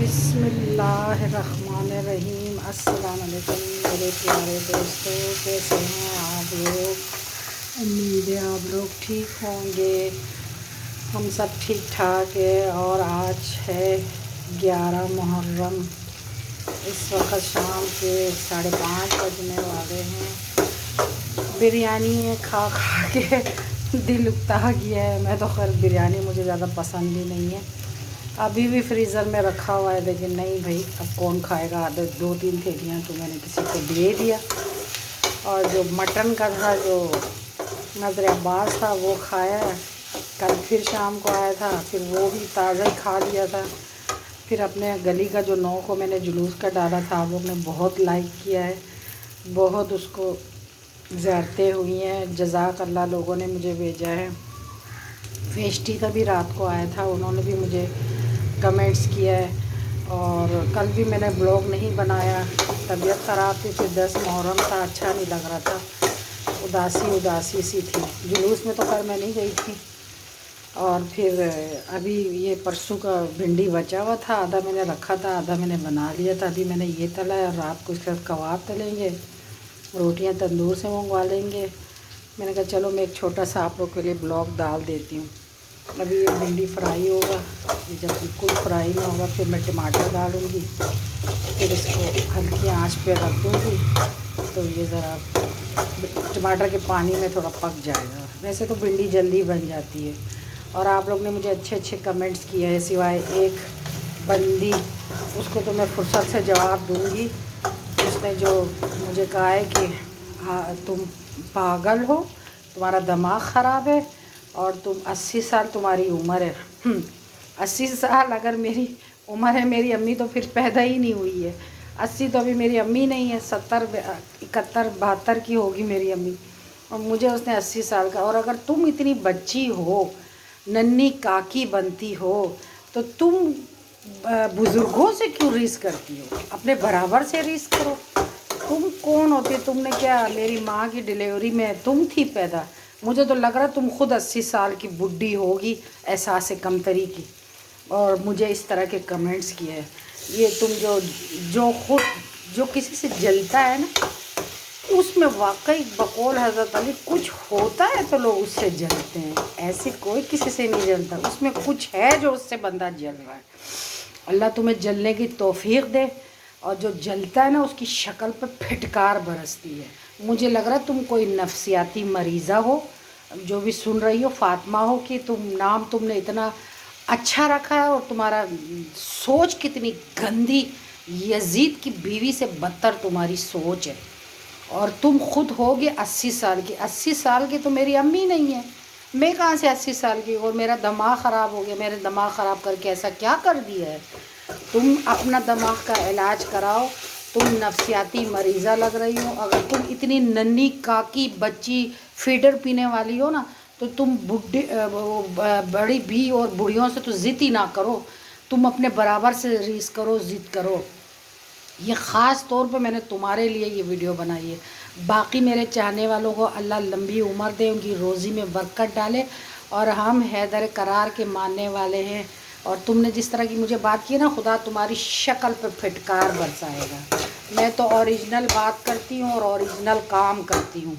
बिस्मिल्लाहिर्रहमानिर्रहीम। अस्सलाम वालेकुम मेरे प्यारे दोस्तों, कैसे हैं आप लोग। उम्मीद है आप लोग ठीक होंगे। हम सब ठीक ठाक है। और आज है 11 मुहर्रम। इस वक्त शाम के 5:30 बजने वाले हैं। बिरयानी है, खा खा के दिल उकता गया है। मैं तो खैर बिरयानी मुझे ज़्यादा पसंद भी नहीं है। अभी भी फ्रीज़र में रखा हुआ है, लेकिन नहीं भाई, अब कौन खाएगा। आधे 2-3 थैलियाँ तो मैंने किसी को दे दिया। और जो मटन का था, जो नजर अब्बास था, वो खाया। कल फिर शाम को आया था, फिर वो भी ताज़ा ही खा लिया था। फिर अपने गली का जो 9 को मैंने जुलूस का डाला था, आप लोग ने बहुत लाइक किया है, बहुत उसको ज़ियारतें हुई हैं। जज़ाक अल्लाह लोगों ने मुझे भेजा है। फेस्टी का भी रात को आया था, उन्होंने भी मुझे कमेंट्स किया है। और कल भी मैंने ब्लॉग नहीं बनाया, तबीयत ख़राब थी। फिर 10 मुहर्रम था, अच्छा नहीं लग रहा था, उदासी उदासी सी थी। जुलूस में तो खैर मैं नहीं गई थी। और फिर अभी ये परसों का भिंडी बचा हुआ था, आधा मैंने रखा था, आधा मैंने बना लिया था। अभी मैंने ये तला है और रात को इसके साथ कबाब तलेंगे, रोटियां तंदूर से मंगवा लेंगे। मैंने कहा चलो मैं एक छोटा सा आप लोग के लिए ब्लॉग डाल देती हूँ। अभी ये भिंडी फ्राई होगा, ये जब बिल्कुल फ्राई ना होगा फिर मैं टमाटर डालूँगी, फिर इसको हल्की आंच पे रख दूँगी, तो ये ज़रा टमाटर के पानी में थोड़ा पक जाएगा। वैसे तो भिंडी जल्दी बन जाती है। और आप लोग ने मुझे अच्छे अच्छे कमेंट्स किए हैं, सिवाय एक बंदी, उसको तो मैं फुर्सत से जवाब दूँगी। उसने जो मुझे कहा है कि हाँ तुम पागल हो, तुम्हारा दिमाग ख़राब है और तुम 80 साल तुम्हारी उम्र है। 80 साल अगर मेरी उम्र है, मेरी अम्मी तो फिर पैदा ही नहीं हुई है। 80 तो अभी मेरी अम्मी नहीं है, 70 71 72 की होगी मेरी अम्मी, और मुझे उसने 80 साल का। और अगर तुम इतनी बच्ची हो, नन्ही काकी बनती हो, तो तुम बुज़ुर्गों से क्यों रीस करती हो। अपने बराबर से रीस करो। तुम कौन होती, तुमने क्या, मेरी माँ की डिलीवरी में तुम थी पैदा। मुझे तो लग रहा तुम खुद 80 साल की बुढ़ी होगी, एहसास कमतरी की। और मुझे इस तरह के कमेंट्स किए हैं। ये तुम जो खुद जो किसी से जलता है ना, उसमें वाकई बकौल हज़रत अली कुछ होता है तो लोग उससे जलते हैं। ऐसे कोई किसी से नहीं जलता, उसमें कुछ है जो उससे बंदा जल रहा है। अल्लाह तुम्हें जलने की तौफीक दे। और जो जलता है ना, उसकी शक्ल पर फिटकार बरसती है। मुझे लग रहा है तुम कोई नफ्सियाती मरीज़ा हो। जो भी सुन रही हो, फातिमा हो, कि तुम नाम तुमने इतना अच्छा रखा है और तुम्हारा सोच कितनी गंदी, यजीद की बीवी से बदतर तुम्हारी सोच है। और तुम खुद होगे 80 साल की। 80 साल की तो मेरी अम्मी नहीं है, मैं कहाँ से 80 साल की। और मेरा दिमाग ख़राब हो गया, मेरे दिमाग ख़राब करके ऐसा क्या कर दिया है। तुम अपना दिमाग का इलाज कराओ। तुम नफ्सियाती मरीज़ा लग रही हो। अगर तुम इतनी नन्ही काकी बच्ची फीडर पीने वाली हो ना, तो तुम बुढ़ी बड़ी भी और बुढ़ियों से तो ज़िद ही ना करो। तुम अपने बराबर से रीस करो, ज़िद करो। ये ख़ास तौर पे मैंने तुम्हारे लिए ये वीडियो बनाई है। बाकी मेरे चाहने वालों को अल्लाह लंबी उम्र दे, उनकी रोज़ी में बरकत डाले। और हम हैदर करार के मानने वाले हैं। और तुमने जिस तरह की मुझे बात की ना, खुदा तुम्हारी शक्ल पे फिटकार बरसाएगा। मैं तो ओरिजिनल बात करती हूँ और ओरिजिनल काम करती हूँ।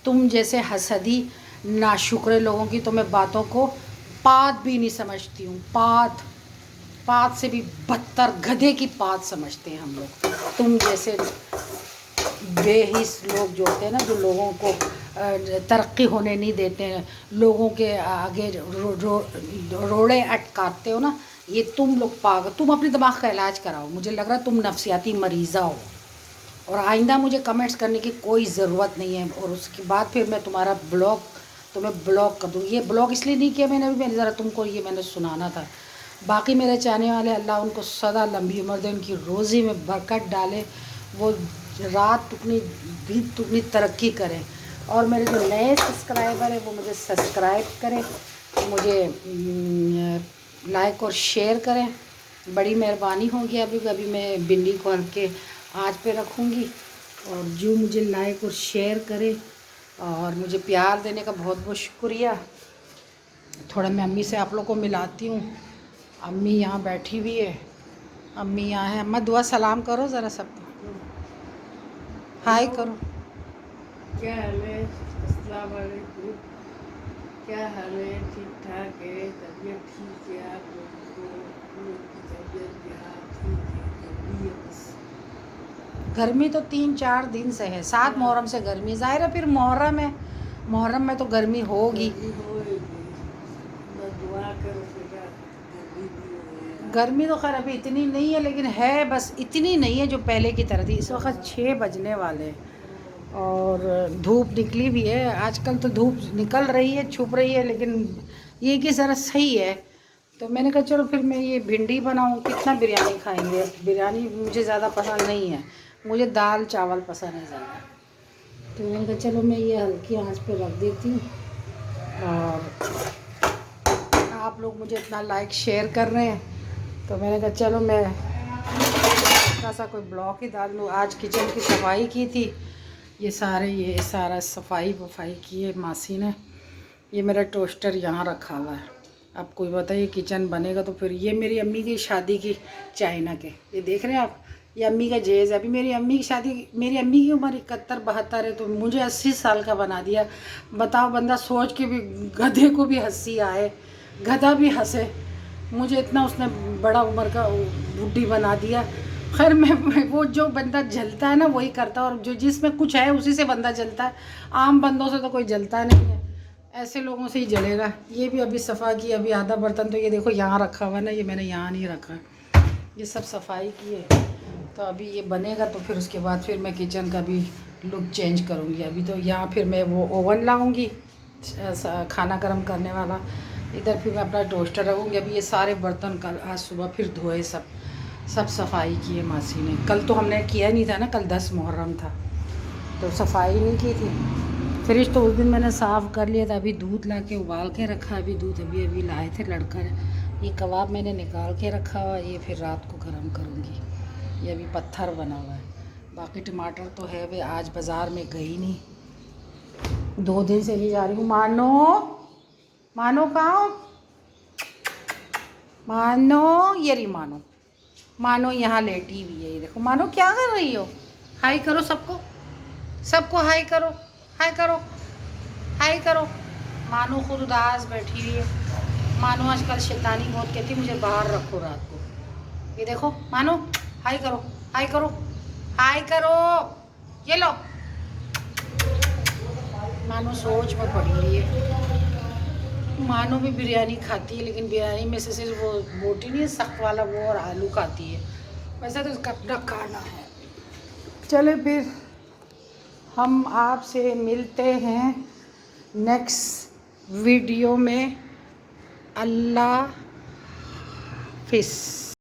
तुम जैसे हसदी नाशुक्रे लोगों की तो मैं बातों को पात भी नहीं समझती हूँ। पात पात से भी बदतर गधे की पात समझते हैं हम लोग। तुम जैसे बेहिस लोग जो होते हैं ना, जो लोगों को तरक्की होने नहीं देते हैं, लोगों के आगे रोड़े अटकाते हो ना, ये तुम लोग पागल। तुम अपने दिमाग का इलाज कराओ। मुझे लग रहा है तुम नफ्सियाती मरीज़ा हो। और आइंदा मुझे कमेंट्स करने की कोई ज़रूरत नहीं है। और उसके बाद फिर मैं तुम्हारा ब्लॉग तुम्हें ब्लॉक कर दूँ। ये ब्लॉग इसलिए नहीं किया मैंने, अभी मैंने ज़रा तुमको ये मैंने सुनाना था। बाकी मेरे चाहने वाले, अल्लाह उनको सदा लंबी उम्र दे, उनकी रोज़ी में बरकत डाले, वो रात टुकनी दिन टुकनी तरक्की करें। और मेरे जो नए सब्सक्राइबर हैं वो मुझे सब्सक्राइब करें, मुझे लाइक और शेयर करें, बड़ी मेहरबानी होगी। अभी मैं भिंडी को हल्के आँच पे रखूँगी। और जो मुझे लाइक और शेयर करे और मुझे प्यार देने का बहुत बहुत शुक्रिया। थोड़ा मैं अम्मी से आप लोग को मिलाती हूँ। अम्मी यहाँ बैठी हुई है, अम्मी आए हैं। अम्मा दुआ सलाम करो ज़रा सबको, हाय करो। क्या हाल है? अस्सलाम वालेकुम। क्या हाल है? ठीक ठाक है, तबीयत ठीक है? आप लोगों की तबीयत यहाँ ठीक है? गर्मी है बस। गर्मी तो 3-4 दिन से है, 7 मुहर्रम से गर्मी ज़ाहिर है, फिर मुहर्रम है, मुहर्रम में तो गर्मी होगी। गर्मी होएगी, बस दुआ करो बेटा, गर्मी भी होए। गर्मी तो खैर अभी इतनी नहीं है, लेकिन है बस इतनी नहीं है जो पहले की तरह थी। इस वक्त 6 बजने वाले हैं और धूप निकली भी है। आजकल तो धूप निकल रही है, छुप रही है, लेकिन ये कि ज़रा सही है। तो मैंने कहा चलो फिर मैं ये भिंडी बनाऊँ, कितना बिरयानी खाएंगे। बिरयानी मुझे ज़्यादा पसंद नहीं है, मुझे दाल चावल पसंद है ज़्यादा। तो मैंने कहा चलो मैं ये हल्की आंच पे रख देती हूँ। और आप लोग मुझे इतना लाइक शेयर कर रहे हैं, तो मैंने कहा चलो मैं थोड़ा सा कोई ब्लॉग ही डाल लूँ। आज किचन की सफाई की थी, ये सारा सफाई वफाई की है मासी ने। ये मेरा टोस्टर यहाँ रखा हुआ है। अब कोई बताइए किचन बनेगा तो फिर ये मेरी अम्मी की शादी की चाइना के, ये देख रहे हैं आप, ये अम्मी का जेज़ है। अभी मेरी अम्मी की शादी, मेरी अम्मी की उम्र 71-72 है, तो मुझे 80 साल का बना दिया। बताओ, बंदा सोच के भी गधे को भी हंसी आए, गधा भी हंसे। मुझे इतना उसने बड़ा उम्र का बुढ़ी बना दिया। खैर मैं वो जो बंदा जलता है ना वही करता है, और जो जिसमें कुछ है उसी से बंदा जलता है। आम बंदों से तो कोई जलता नहीं है, ऐसे लोगों से ही जलेगा। ये भी अभी सफ़ा की, अभी आधा बर्तन तो ये देखो यहाँ रखा हुआ ना, ये मैंने यहाँ नहीं रखा, ये सब सफाई की है। तो अभी ये बनेगा तो फिर उसके बाद फिर मैं किचन का भी लुक चेंज करूँगी। अभी तो यहाँ फिर मैं वो ओवन लाऊँगी खाना गर्म करने वाला, इधर फिर मैं अपना टोस्टर रखूँगी। अभी ये सारे बर्तन कल आज सुबह फिर धोए, सब सफाई की है मासी ने। कल तो हमने किया नहीं था ना, कल 10 मुहर्रम था तो सफाई नहीं की थी। फ्रिज तो उस दिन मैंने साफ़ कर लिया था। अभी दूध ला के उबाल के रखा, अभी दूध अभी लाए थे लड़का। ये कबाब मैंने निकाल के रखा हुआ, ये फिर रात को गर्म करूँगी। ये अभी पत्थर बना हुआ है। बाकी टमाटर तो है, वे आज बाज़ार में गई नहीं, 2 दिन से नहीं जा रही हूँ। मानो कहाँ हो? मानो, ये रही मानो। मानो यहाँ लेटी हुई है, ये देखो। मानो क्या कर रही हो? हाय करो सबको, सबको हाय करो, हाय करो, हाय करो। मानो खुद उदास बैठी हुई है। मानो आजकल शैतानी बहुत कहती, मुझे बाहर रखो रात को। ये देखो मानो, हाय करो, हाय करो, हाय करो, ये लो। मानो सोच में पड़ी हुई है। मानो भी बिरयानी खाती है, लेकिन बिरयानी में से सिर्फ वो बोटी नहीं है सख्त वाला, वो और आलू खाती है। वैसे तो उसका अपना खाना है। चले फिर हम आपसे मिलते हैं नेक्स्ट वीडियो में। अल्लाह हाफिज़।